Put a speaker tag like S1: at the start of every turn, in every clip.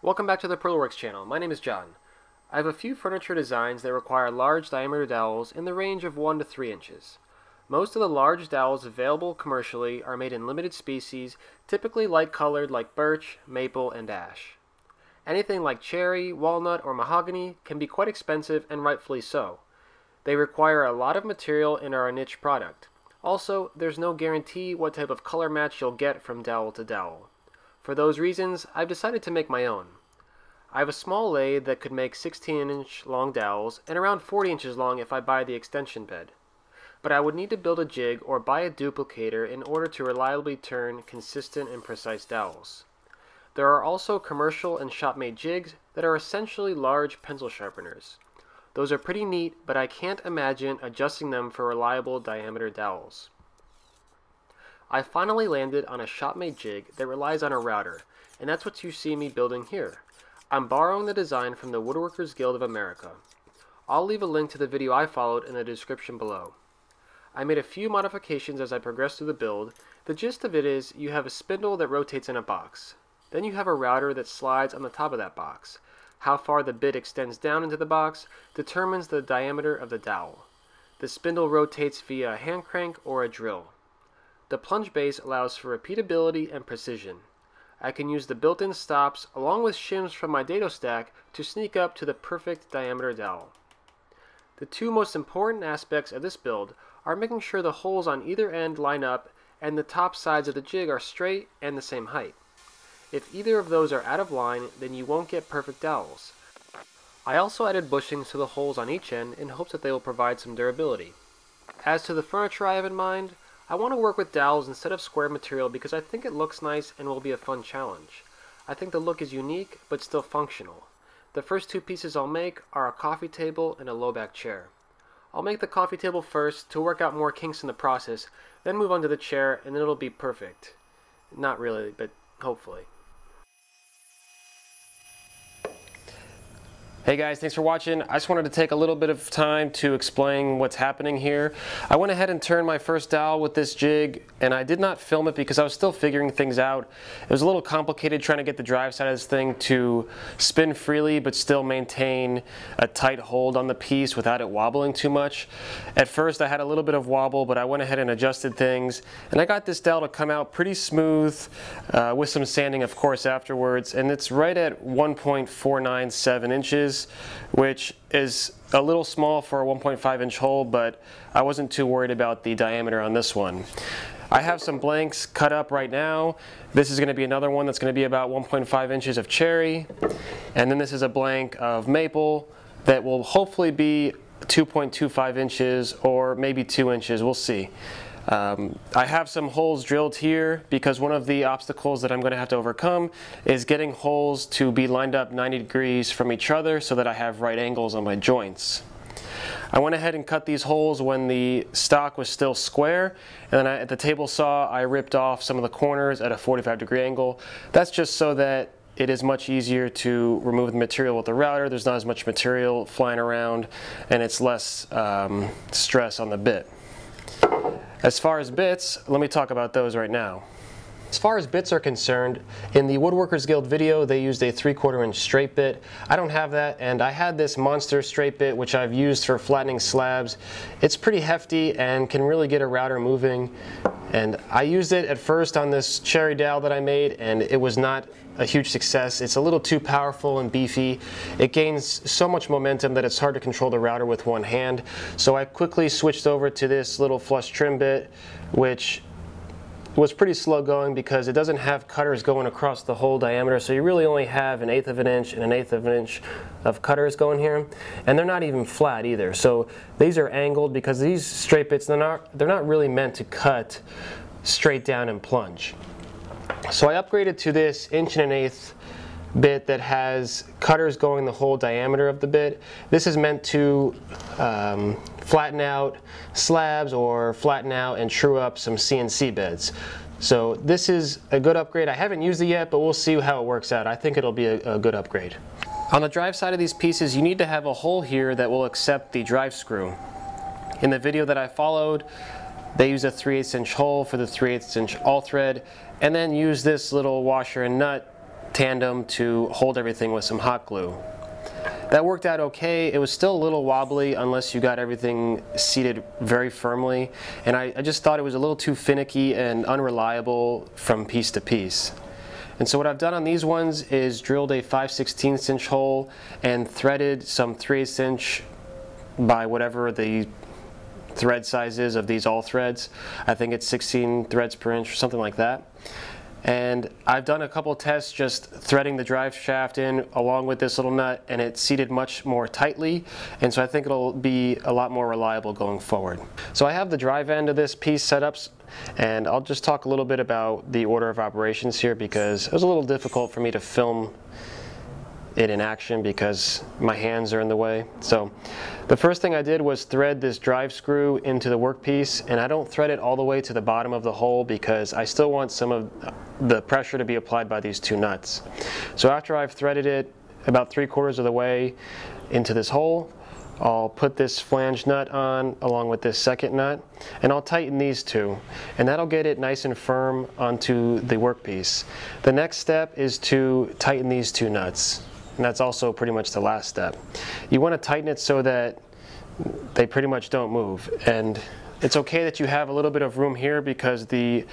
S1: Welcome back to the Pearlworks channel. My name is John. I have a few furniture designs that require large diameter dowels in the range of 1 to 3 inches. Most of the large dowels available commercially are made in limited species, typically light colored like birch, maple, and ash. Anything like cherry, walnut, or mahogany can be quite expensive, and rightfully so. They require a lot of material and are a niche product. Also, there's no guarantee what type of color match you'll get from dowel to dowel. For those reasons, I've decided to make my own. I have a small lathe that could make 16-inch long dowels and around 40 inches long if I buy the extension bed. But I would need to build a jig or buy a duplicator in order to reliably turn consistent and precise dowels. There are also commercial and shop-made jigs that are essentially large pencil sharpeners. Those are pretty neat, but I can't imagine adjusting them for reliable diameter dowels. I finally landed on a shop-made jig that relies on a router, and that's what you see me building here. I'm borrowing the design from the Woodworkers Guild of America. I'll leave a link to the video I followed in the description below. I made a few modifications as I progressed through the build. The gist of it is you have a spindle that rotates in a box. Then you have a router that slides on the top of that box. How far the bit extends down into the box determines the diameter of the dowel. The spindle rotates via a hand crank or a drill. The plunge base allows for repeatability and precision. I can use the built-in stops along with shims from my dado stack to sneak up to the perfect diameter dowel. The two most important aspects of this build are making sure the holes on either end line up and the top sides of the jig are straight and the same height. If either of those are out of line, then you won't get perfect dowels. I also added bushings to the holes on each end in hopes that they will provide some durability. As to the furniture I have in mind, I want to work with dowels instead of square material because I think it looks nice and will be a fun challenge. I think the look is unique but still functional. The first two pieces I'll make are a coffee table and a low back chair. I'll make the coffee table first to work out more kinks in the process, then move on to the chair and it'll be perfect. Not really, but hopefully. Hey guys, thanks for watching. I just wanted to take a little bit of time to explain what's happening here. I went ahead and turned my first dowel with this jig, and I did not film it because I was still figuring things out. It was a little complicated trying to get the drive side of this thing to spin freely but still maintain a tight hold on the piece without it wobbling too much. At first I had a little bit of wobble, but I went ahead and adjusted things, and I got this dowel to come out pretty smooth with some sanding of course afterwards, and it's right at 1.497 inches. Which is a little small for a 1.5 inch hole, but I wasn't too worried about the diameter on this one. I have some blanks cut up right now. This is going to be another one that's going to be about 1.5 inches of cherry, and then this is a blank of maple that will hopefully be 2.25 inches or maybe 2 inches, we'll see. I have some holes drilled here because one of the obstacles that I'm going to have to overcome is getting holes to be lined up 90 degrees from each other so that I have right angles on my joints. I went ahead and cut these holes when the stock was still square, and then at the table saw I ripped off some of the corners at a 45-degree angle. That's just so that it is much easier to remove the material with the router. There's not as much material flying around and it's less stress on the bit. As far as bits, let me talk about those right now. As far as bits are concerned, in the Woodworkers Guild video they used a 3/4 inch straight bit. I don't have that, and I had this monster straight bit which I've used for flattening slabs. It's pretty hefty and can really get a router moving, and I used it at first on this cherry dowel that I made, and it was not a huge success. It's a little too powerful and beefy. It gains so much momentum that it's hard to control the router with one hand. So I quickly switched over to this little flush trim bit, which was pretty slow going because it doesn't have cutters going across the whole diameter, so you really only have 1/8 of an inch and 1/8 of an inch of cutters going here, and they're not even flat either. So these are angled because these straight bits, they're not really meant to cut straight down and plunge. So I upgraded to this 1.1 bit that has cutters going the whole diameter of the bit. This is meant to flatten out slabs or flatten out and true up some CNC beds. So this is a good upgrade. I haven't used it yet, but we'll see how it works out. I think it'll be a good upgrade. On the drive side of these pieces, you need to have a hole here that will accept the drive screw. In the video that I followed, they use a 3/8 inch hole for the 3/8 inch all thread, and then use this little washer and nut tandem to hold everything with some hot glue. That worked out okay. It was still a little wobbly unless you got everything seated very firmly, and I just thought it was a little too finicky and unreliable from piece to piece. And so what I've done on these ones is drilled a 5/16 inch hole and threaded some 3/8 inch by whatever the thread size is of these all threads. I think it's 16 threads per inch or something like that. And I've done a couple tests just threading the drive shaft in along with this little nut, and it's seated much more tightly, and so I think it'll be a lot more reliable going forward. So I have the drive end of this piece set up, and I'll just talk a little bit about the order of operations here because it was a little difficult for me to film it in action because my hands are in the way. So the first thing I did was thread this drive screw into the workpiece, and I don't thread it all the way to the bottom of the hole because I still want some of the pressure to be applied by these two nuts. So after I've threaded it about 3/4 of the way into this hole, I'll put this flange nut on along with this second nut, and I'll tighten these two, and that'll get it nice and firm onto the workpiece. The next step is to tighten these two nuts. And that's also pretty much the last step. You want to tighten it so that they pretty much don't move. And it's okay that you have a little bit of room here because the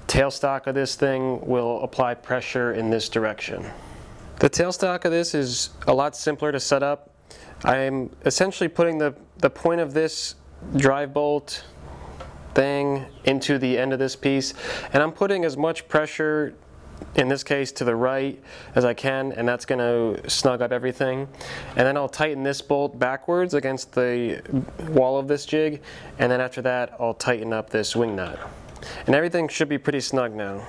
S1: tailstock of this thing will apply pressure in this direction. The tailstock of this is a lot simpler to set up. I'm essentially putting the point of this drive bolt thing into the end of this piece, and I'm putting as much pressure in this case to the right as I can, and that's going to snug up everything. And then I'll tighten this bolt backwards against the wall of this jig, and then after that I'll tighten up this wing nut. And everything should be pretty snug now.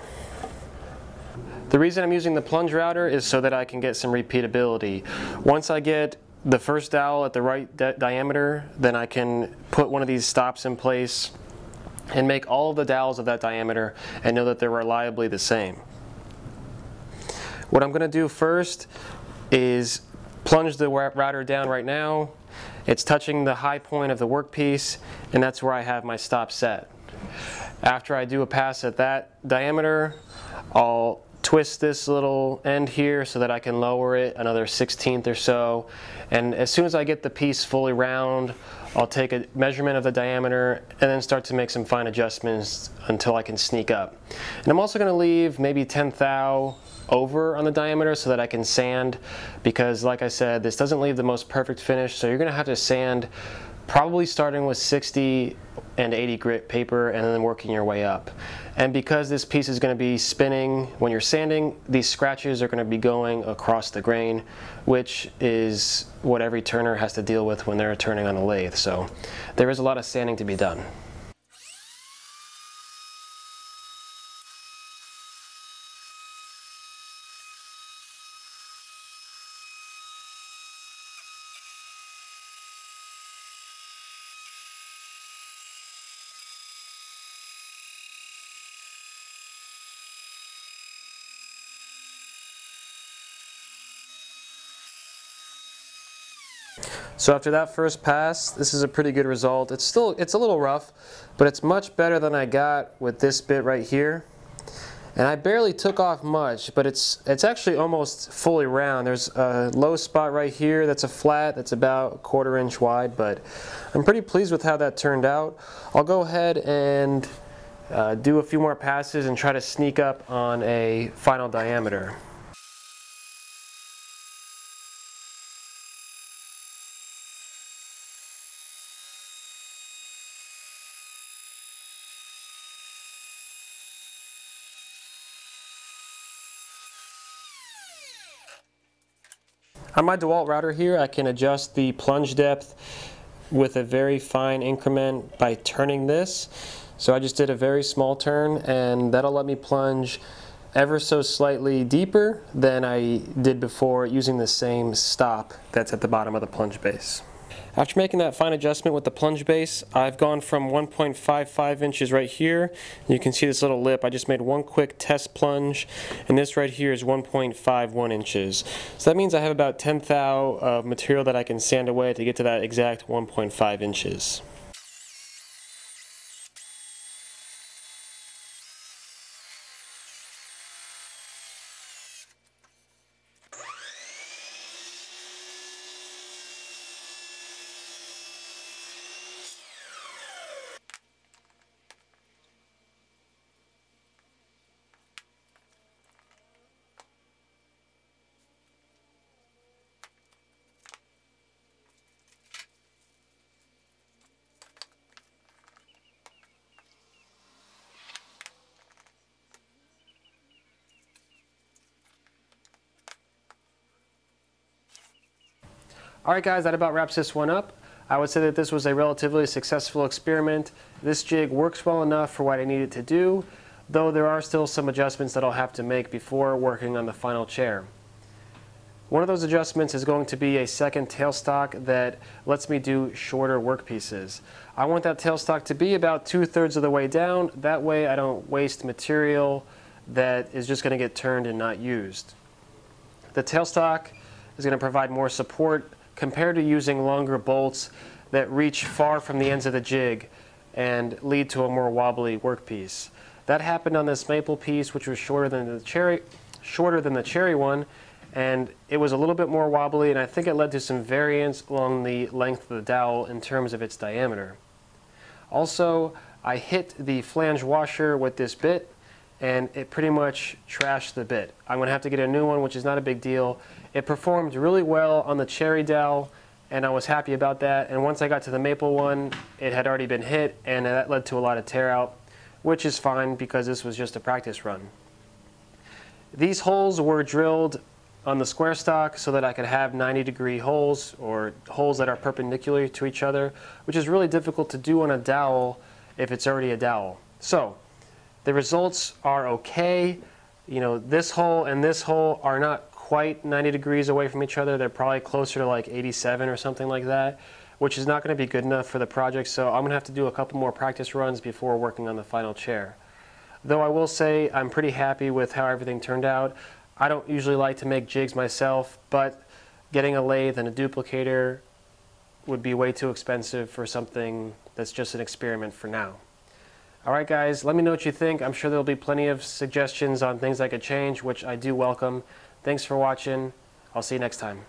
S1: The reason I'm using the plunge router is so that I can get some repeatability. Once I get the first dowel at the right diameter, then I can put one of these stops in place and make all of the dowels of that diameter and know that they're reliably the same. What I'm going to do first is plunge the router down right now. It's touching the high point of the workpiece, and that's where I have my stop set. After I do a pass at that diameter, I'll twist this little end here so that I can lower it another 1/16 or so. And as soon as I get the piece fully round, I'll take a measurement of the diameter and then start to make some fine adjustments until I can sneak up. And I'm also going to leave maybe 10 thou over on the diameter so that I can sand, because like I said, this doesn't leave the most perfect finish, so you're going to have to sand probably starting with 60 and 80 grit paper and then working your way up. And because this piece is going to be spinning when you're sanding, these scratches are going to be going across the grain, which is what every turner has to deal with when they're turning on a lathe. So there is a lot of sanding to be done. So after that first pass, this is a pretty good result. It's a little rough, but it's much better than I got with this bit right here. And I barely took off much, but it's actually almost fully round. There's a low spot right here that's a flat that's about 1/4 inch wide, but I'm pretty pleased with how that turned out. I'll go ahead and do a few more passes and try to sneak up on a final diameter. On my DeWalt router here, I can adjust the plunge depth with a very fine increment by turning this. So I just did a very small turn, and that'll let me plunge ever so slightly deeper than I did before using the same stop that's at the bottom of the plunge base. After making that fine adjustment with the plunge base, I've gone from 1.55 inches right here. You can see this little lip. I just made one quick test plunge, and this right here is 1.51 inches. So that means I have about 10 thou of material that I can sand away to get to that exact 1.5 inches. Alright guys, that about wraps this one up. I would say that this was a relatively successful experiment. This jig works well enough for what I need it to do, though there are still some adjustments that I'll have to make before working on the final chair. One of those adjustments is going to be a second tailstock that lets me do shorter workpieces. I want that tailstock to be about 2/3 of the way down. That way I don't waste material that is just going to get turned and not used. The tailstock is going to provide more support compared to using longer bolts that reach far from the ends of the jig and lead to a more wobbly workpiece. That happened on this maple piece, which was shorter than the cherry one, and it was a little bit more wobbly, and I think it led to some variance along the length of the dowel in terms of its diameter. Also, I hit the flange washer with this bit, and it pretty much trashed the bit. I'm going to have to get a new one, which is not a big deal. It performed really well on the cherry dowel, and I was happy about that. And once I got to the maple one, it had already been hit, and that led to a lot of tear out, which is fine because this was just a practice run. These holes were drilled on the square stock so that I could have 90-degree holes, or holes that are perpendicular to each other, which is really difficult to do on a dowel if it's already a dowel. So the results are okay. You know, this hole and this hole are not quite 90 degrees away from each other. They're probably closer to like 87 or something like that, which is not going to be good enough for the project, so I'm going to have to do a couple more practice runs before working on the final chair. Though I will say I'm pretty happy with how everything turned out. I don't usually like to make jigs myself, but getting a lathe and a duplicator would be way too expensive for something that's just an experiment for now. Alright guys, let me know what you think. I'm sure there'll be plenty of suggestions on things I could change, which I do welcome. Thanks for watching. I'll see you next time.